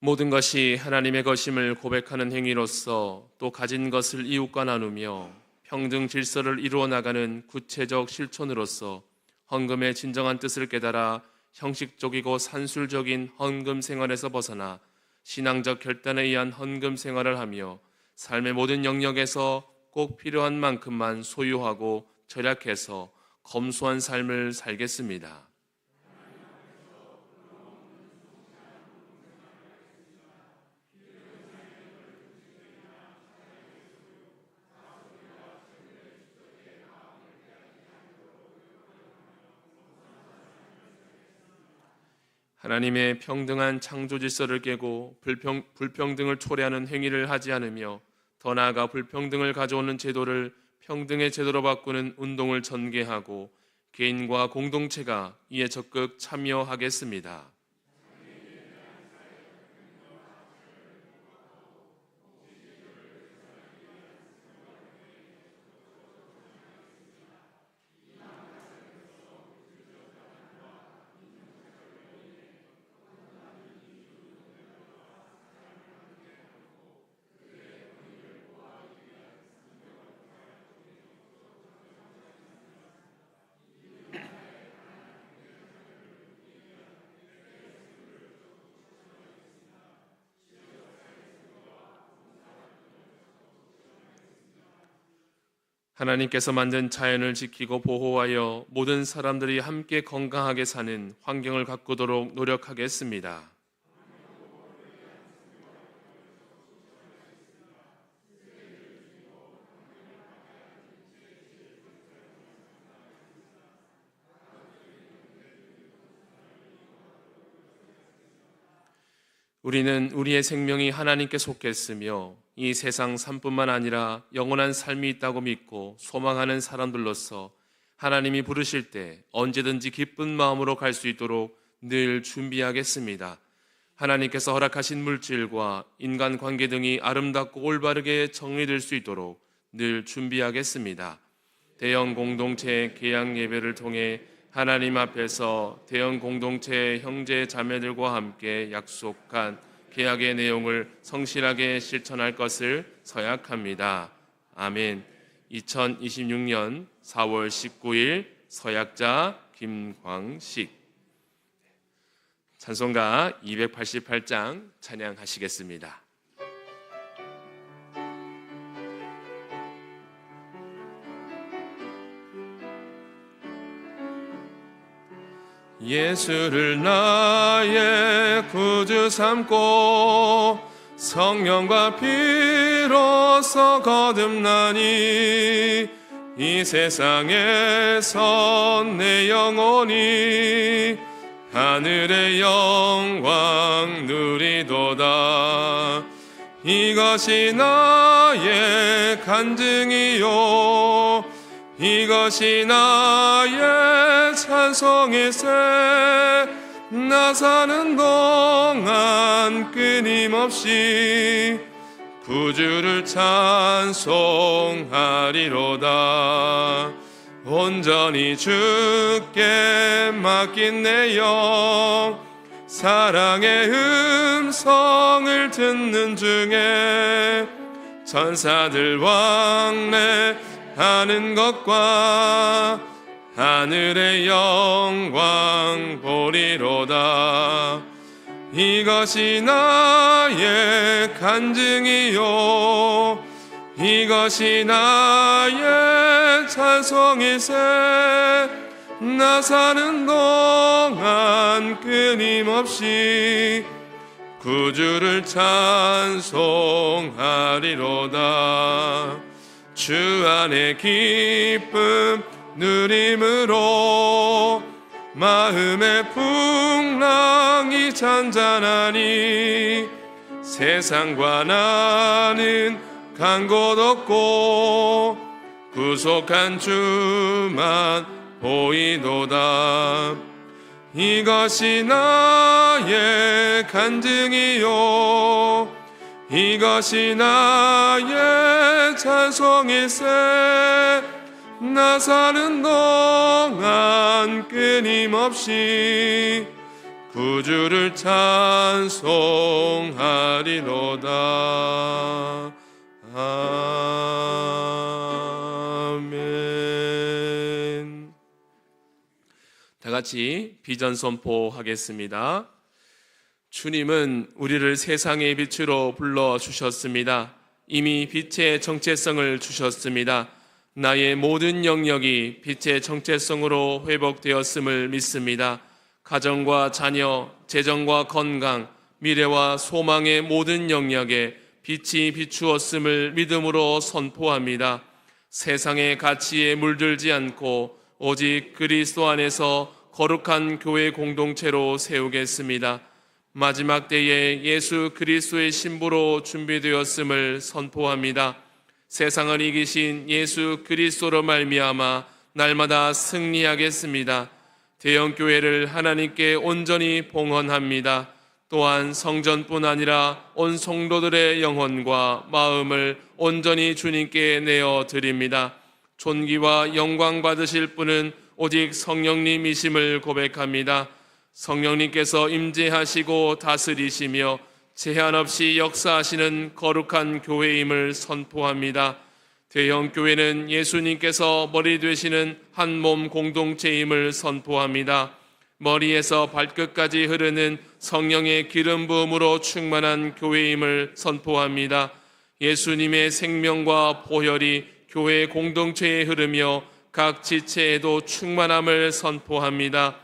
모든 것이 하나님의 것임을 고백하는 행위로서 또 가진 것을 이웃과 나누며 평등 질서를 이루어 나가는 구체적 실천으로서 헌금의 진정한 뜻을 깨달아 형식적이고 산술적인 헌금 생활에서 벗어나 신앙적 결단에 의한 헌금 생활을 하며 삶의 모든 영역에서 꼭 필요한 만큼만 소유하고 절약해서 검소한 삶을 살겠습니다. 하나님의 평등한 창조 질서를 깨고 불평등을 초래하는 행위를 하지 않으며 더 나아가 불평등을 가져오는 제도를 평등의 제도로 바꾸는 운동을 전개하고 개인과 공동체가 이에 적극 참여하겠습니다. 하나님께서 만든 자연을 지키고 보호하여 모든 사람들이 함께 건강하게 사는 환경을 가꾸도록 노력하겠습니다. 우리는 우리의 생명이 하나님께 속했으며 이 세상 삶뿐만 아니라 영원한 삶이 있다고 믿고 소망하는 사람들로서 하나님이 부르실 때 언제든지 기쁜 마음으로 갈 수 있도록 늘 준비하겠습니다. 하나님께서 허락하신 물질과 인간관계 등이 아름답고 올바르게 정리될 수 있도록 늘 준비하겠습니다. 대형 공동체 개양 예배를 통해 하나님 앞에서 대형 공동체 형제 자매들과 함께 약속한 계약의 내용을 성실하게 실천할 것을 서약합니다. 아멘. 2026년 4월 19일 서약자 김광식. 찬송가 288장 찬양하시겠습니다. 예수를 나의 구주 삼고 성령과 피로써 거듭나니 이 세상에서 내 영혼이 하늘의 영광 누리도다. 이것이 나의 간증이요 이것이 나의 찬송일세. 나 사는 동안 끊임없이 구주를 찬송하리로다. 온전히 주께 맡긴 내 영 사랑의 음성을 듣는 중에 천사들 왕래하는 것과 하늘의 영광 보리로다. 이것이 나의 간증이요 이것이 나의 찬송일세. 나 사는 동안 끊임없이 구주를 찬송하리로다. 주 안에 기쁨 누림으로 마음의 풍랑이 잔잔하니 세상과 나는 간 곳 없고 구속한 주만 보이도다. 이것이 나의 간증이요 이것이 나의 찬송일세. 나 사는 동안 끊임없이 구주를 찬송하리로다. 아멘. 다 같이 비전 선포하겠습니다. 주님은 우리를 세상의 빛으로 불러주셨습니다. 이미 빛의 정체성을 주셨습니다. 나의 모든 영역이 빛의 정체성으로 회복되었음을 믿습니다. 가정과 자녀, 재정과 건강, 미래와 소망의 모든 영역에 빛이 비추었음을 믿음으로 선포합니다. 세상의 가치에 물들지 않고 오직 그리스도 안에서 거룩한 교회 공동체로 세우겠습니다. 마지막 때에 예수 그리스도의 신부로 준비되었음을 선포합니다. 세상을 이기신 예수 그리스도로 말미암아 날마다 승리하겠습니다. 대형교회를 하나님께 온전히 봉헌합니다. 또한 성전뿐 아니라 온 성도들의 영혼과 마음을 온전히 주님께 내어드립니다. 존귀와 영광 받으실 분은 오직 성령님이심을 고백합니다. 성령님께서 임재하시고 다스리시며 제한 없이 역사하시는 거룩한 교회임을 선포합니다. 대형교회는 예수님께서 머리 되시는 한 몸 공동체임을 선포합니다. 머리에서 발끝까지 흐르는 성령의 기름 부음으로 충만한 교회임을 선포합니다. 예수님의 생명과 보혈이 교회 공동체에 흐르며 각 지체에도 충만함을 선포합니다.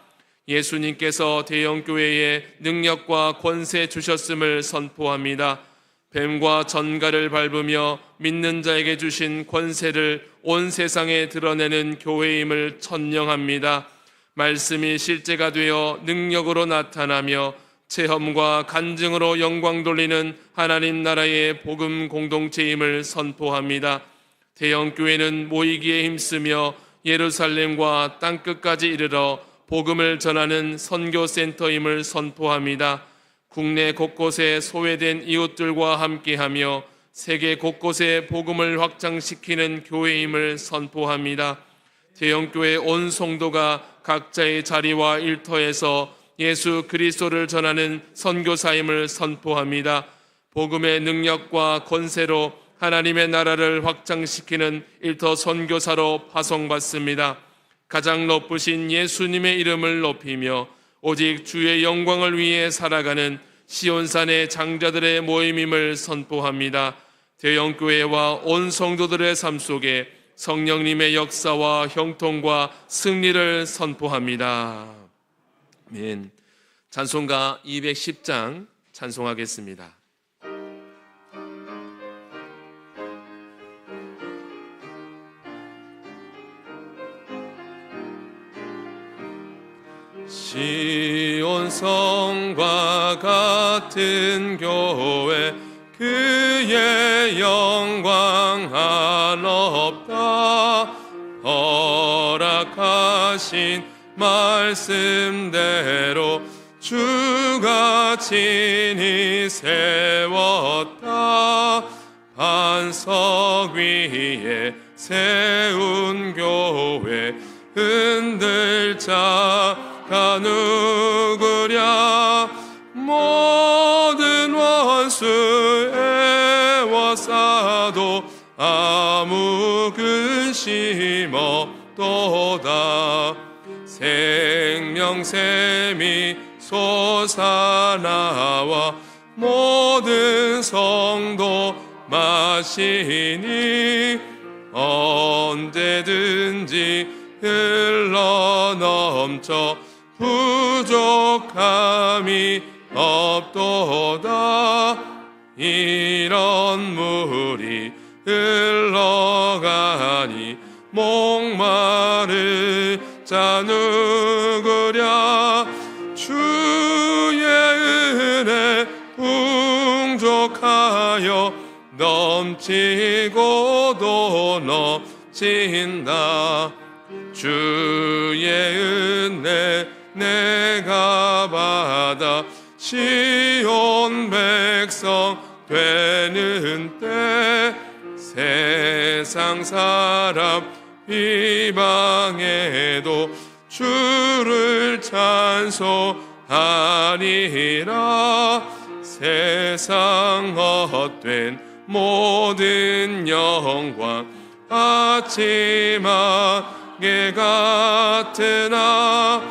예수님께서 대형교회에 능력과 권세 주셨음을 선포합니다. 뱀과 전갈을 밟으며 믿는 자에게 주신 권세를 온 세상에 드러내는 교회임을 천명합니다. 말씀이 실제가 되어 능력으로 나타나며 체험과 간증으로 영광 돌리는 하나님 나라의 복음 공동체임을 선포합니다. 대형교회는 모이기에 힘쓰며 예루살렘과 땅끝까지 이르러 복음을 전하는 선교센터임을 선포합니다. 국내 곳곳에 소외된 이웃들과 함께하며 세계 곳곳에 복음을 확장시키는 교회임을 선포합니다. 대형교회 온 성도가 각자의 자리와 일터에서 예수 그리스도를 전하는 선교사임을 선포합니다. 복음의 능력과 권세로 하나님의 나라를 확장시키는 일터 선교사로 파송받습니다. 가장 높으신 예수님의 이름을 높이며 오직 주의 영광을 위해 살아가는 시온산의 장자들의 모임임을 선포합니다. 대형교회와 온 성도들의 삶 속에 성령님의 역사와 형통과 승리를 선포합니다. 아멘. 찬송가 210장 찬송하겠습니다. 시온 성과 같은 교회 그의 영광 한없다. 허락하신 말씀대로 주가 친히 세웠다. 반석 위에 세운 교회 흔들 자가 누구랴. 모든 원수 애워싸도 아무 근심 없도다. 생명샘이 솟아나와 모든 성도 마시니 언제든지 흘러넘쳐 부족함이 없도다. 이런 물이 흘러가니 목마를 자 누구랴. 주의 은혜 풍족하여 넘치고도 넘친다. 주의 은혜 내가 받아 시온 백성 되는 때 세상 사람 비방해도 주를 찬송하리라. 세상 헛된 모든 영광 아침하게 같으나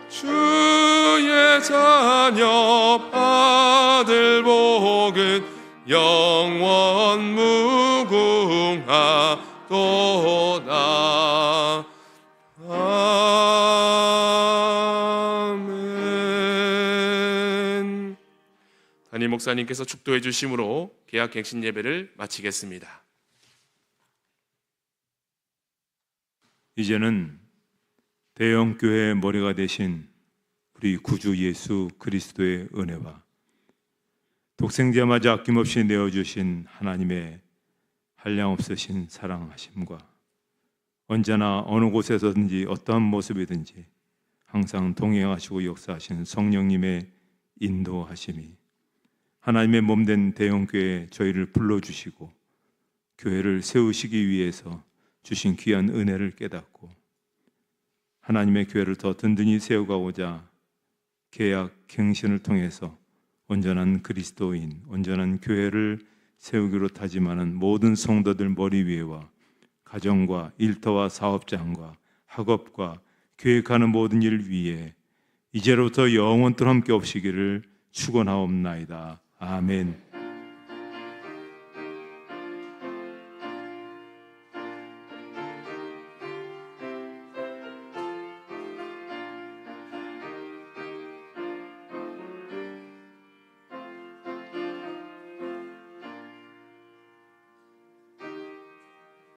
주의 자녀 받을 복은 영원 무궁하도다. 아멘. 담임 목사님께서 축도해 주심으로 개학갱신 예배를 마치겠습니다. 이제는 대형교회의 머리가 되신 우리 구주 예수 그리스도의 은혜와 독생자마저 아낌없이 내어주신 하나님의 한량없으신 사랑하심과 언제나 어느 곳에서든지 어떠한 모습이든지 항상 동행하시고 역사하시는 성령님의 인도하심이 하나님의 몸된 대형교회에 저희를 불러주시고 교회를 세우시기 위해서 주신 귀한 은혜를 깨닫고 하나님의 교회를 더 든든히 세워가고자 계약 갱신을 통해서 온전한 그리스도인, 온전한 교회를 세우기로 다짐하는 모든 성도들 머리 위에와 가정과 일터와 사업장과 학업과 계획하는 모든 일 위에 이제로부터 영원토록 함께 없시기를 축원하옵나이다. 아멘.